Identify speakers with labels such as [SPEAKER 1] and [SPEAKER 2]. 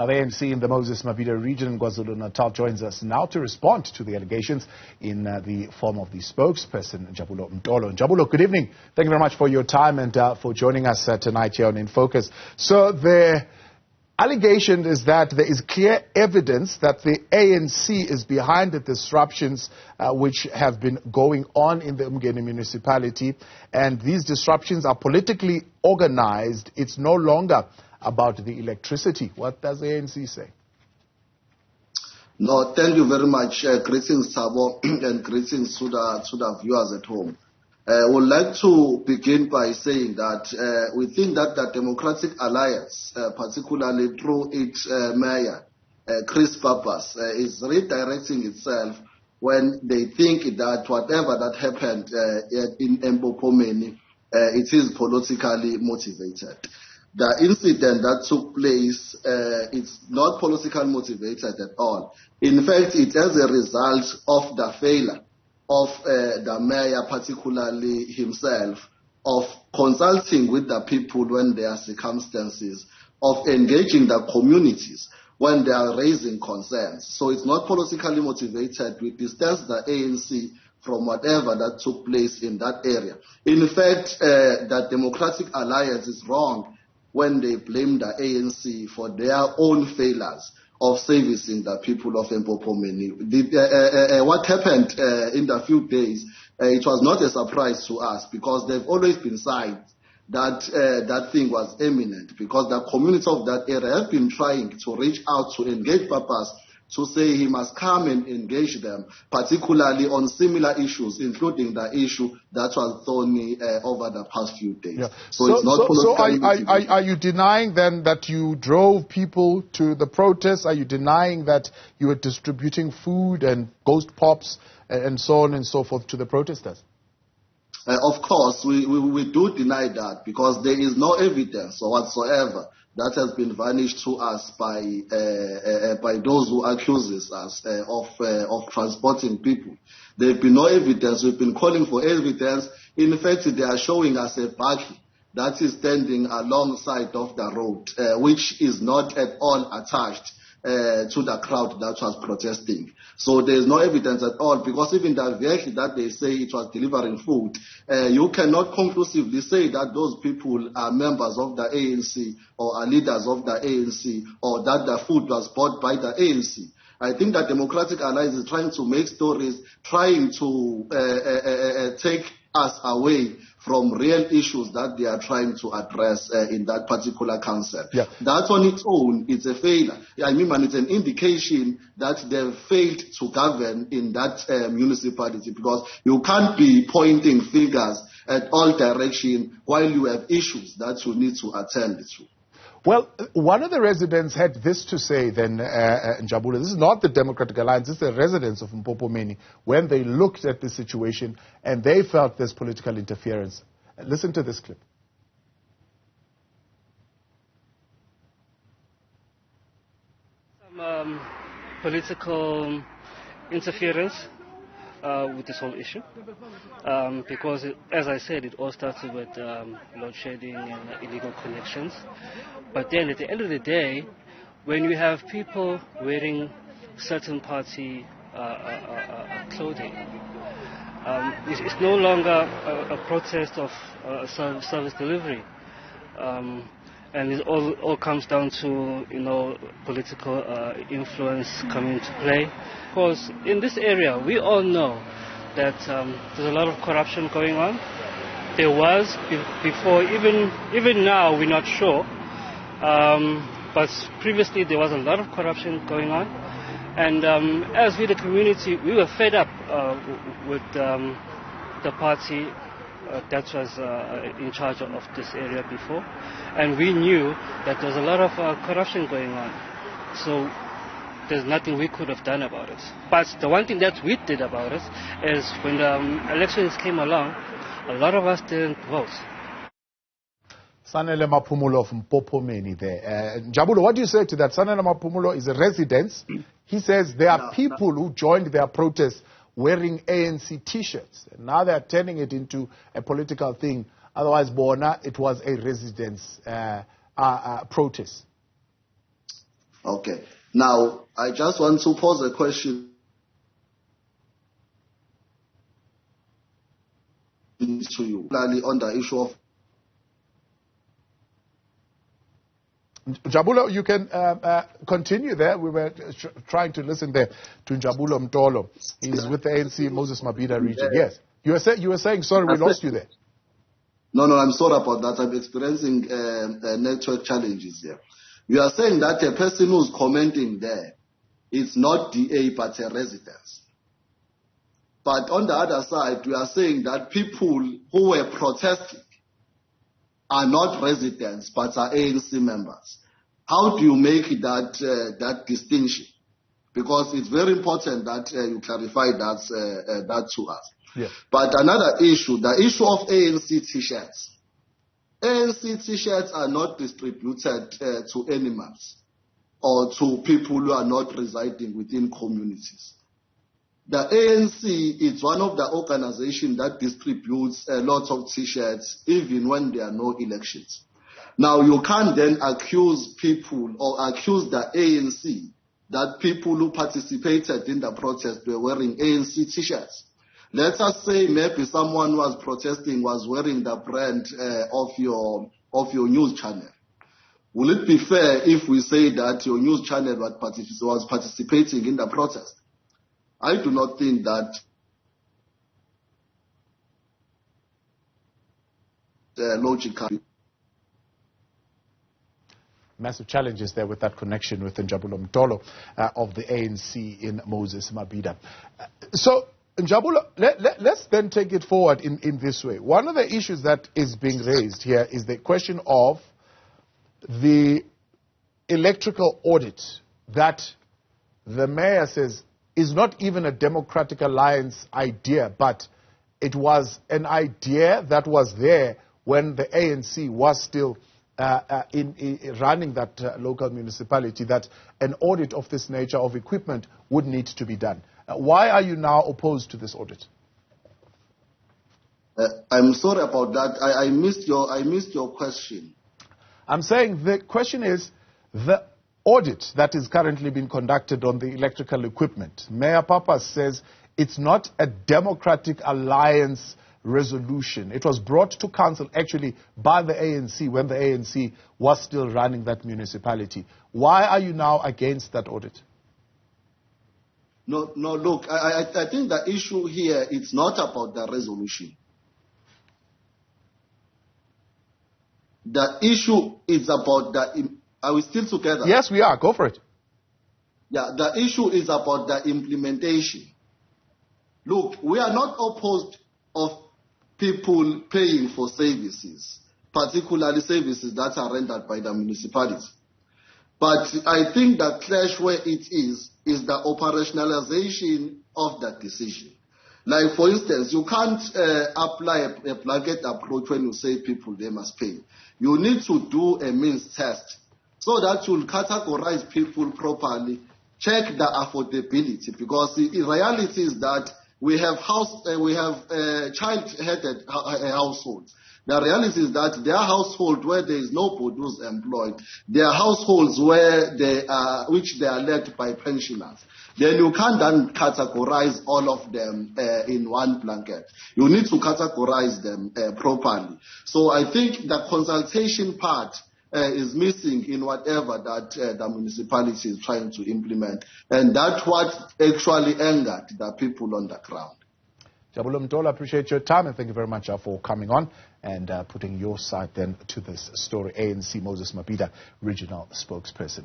[SPEAKER 1] The ANC in the Moses Mabhida region in KwaZulu-Natal joins us now to respond to the allegations in the form of the spokesperson, Njabulo Mtolo. Njabulo, good evening. Thank you very much for your time and for joining us tonight here on In Focus. So the allegation is that there is clear evidence that the ANC is behind the disruptions which have been going on in the uMngeni municipality, and these disruptions are politically organized. It's no longer about the electricity. What does the ANC say?
[SPEAKER 2] No, thank you very much. Greetings, Sabo, and greetings to the viewers at home. I would like to begin by saying that we think that the Democratic Alliance, particularly through its mayor, Chris Pappas, is redirecting itself when they think that whatever that happened in uMngeni, it is politically motivated. The incident that took place, it's not politically motivated at all. In fact, it is a result of the failure of the mayor, particularly himself, of consulting with the people when there are circumstances, of engaging the communities when they are raising concerns. So it's not politically motivated. We distance the ANC from whatever that took place in that area. In fact, the Democratic Alliance is wrong when they blame the ANC for their own failures of servicing the people of uMngeni. What happened in the few days, it was not a surprise to us because there have always been signs that that thing was imminent, because the community of that area have been trying to reach out to engage Pappas to say he must come and engage them, particularly on similar issues, including the issue that was thrown over the past few days. Yeah. So it's not politically
[SPEAKER 1] are you denying then that you drove people to the protests? Are you denying that you were distributing food and ghost pops and so on and so forth to the protesters?
[SPEAKER 2] Of course, we do deny that, because there is no evidence whatsoever that has been vanished to us by those who accuse us of transporting people. There have been no evidence. We've been calling for evidence. In fact, they are showing us a buggy that is standing alongside of the road, which is not at all attached to the crowd that was protesting. So there is no evidence at all, because even the vehicle that they say it was delivering food, you cannot conclusively say that those people are members of the ANC or are leaders of the ANC, or that the food was bought by the ANC. I think that Democratic Alliance is trying to make stories, trying to take us away from real issues that they are trying to address in that particular council. Yeah. That on its own, it's a failure. I mean, it's an indication that they've failed to govern in that municipality, because you can't be pointing fingers at all directions while you have issues that you need to attend to.
[SPEAKER 1] Well, one of the residents had this to say then, Njabulo. This is not the Democratic Alliance, this is the residents of uMngeni, when they looked at the situation and they felt there's political interference. Listen to this clip.
[SPEAKER 3] Some political interference with this whole issue, because as I said, it all started with load shedding and illegal connections. But then at the end of the day, when you have people wearing certain party clothing, it's no longer a protest of service delivery. And it all comes down to, political influence coming into play. Because in this area, we all know that there's a lot of corruption going on. There was before, even now, we're not sure. But previously, there was a lot of corruption going on. And as we, the community, we were fed up with the party that was in charge of this area before, and we knew that there was a lot of corruption going on. So there's nothing we could have done about it. But the one thing that we did about it is when the elections came along, a lot of us didn't vote.
[SPEAKER 1] Sanele Maphumulo from uMngeni there. Njabulo, what do you say to that? Sanele Maphumulo is a resident. He says there are people who joined their protest wearing ANC T-shirts. And now they're turning it into a political thing. Otherwise, Bona, it was a residents' protest.
[SPEAKER 2] Okay. Now, I just want to pose a question to you, clearly on the issue of...
[SPEAKER 1] Njabulo, you can continue there. We were trying to listen there to Njabulo Mtolo. He's with the ANC Moses Mabhida region. Yes. You were saying, sorry, we lost you there.
[SPEAKER 2] No, I'm sorry about that. I'm experiencing network challenges here. You are saying that a person who's commenting there is not DA but a resident. But on the other side, we are saying that people who were protesting are not residents but are ANC members. How do you make that distinction? Because it's very important that you clarify that to us.
[SPEAKER 1] Yeah.
[SPEAKER 2] But another issue, the issue of ANC T-shirts. ANC T-shirts are not distributed to animals or to people who are not residing within communities. The ANC is one of the organizations that distributes a lot of T-shirts even when there are no elections. Now, you can't then accuse people or accuse the ANC that people who participated in the protest were wearing ANC T-shirts. Let us say maybe someone who was protesting was wearing the brand of your news channel. Will it be fair if we say that your news channel was participating in the protest? I do not think that logically.
[SPEAKER 1] Massive challenges there with that connection with Njabulo Mtolo of the ANC in Moses Mabhida. So, Njabulo, let's then take it forward in this way. One of the issues that is being raised here is the question of the electrical audit that the mayor says is not even a Democratic Alliance idea, but it was an idea that was there when the ANC was still in running that local municipality, that an audit of this nature of equipment would need to be done. Why are you now opposed to this audit?
[SPEAKER 2] I'm sorry about that. I missed your question.
[SPEAKER 1] I'm saying the question is the audit that is currently being conducted on the electrical equipment. Mayor Pappas says it's not a Democratic Alliance resolution. It was brought to council actually by the ANC when the ANC was still running that municipality. Why are you now against that audit?
[SPEAKER 2] No, look, I think the issue here is not about the resolution. The issue is about are we still together?
[SPEAKER 1] Yes, we are. Go for it.
[SPEAKER 2] Yeah, the issue is about the implementation. Look, we are not opposed of people paying for services, particularly services that are rendered by the municipality. But I think the clash where it is the operationalization of that decision. Like, for instance, you can't apply a blanket approach when you say people, they must pay. You need to do a means test so that you'll categorize people properly, check the affordability, because the reality is that we have child-headed households. The reality is that there are households where there is nobody who's employed. There are households where which they are led by pensioners. Then you can't then categorize all of them in one blanket. You need to categorize them properly. So I think the consultation part is missing in whatever that the municipality is trying to implement. And that's what actually angered the people on the ground.
[SPEAKER 1] Njabulo Mtolo, I appreciate your time and thank you very much for coming on and putting your side then to this story. ANC Moses Mabhida, regional spokesperson.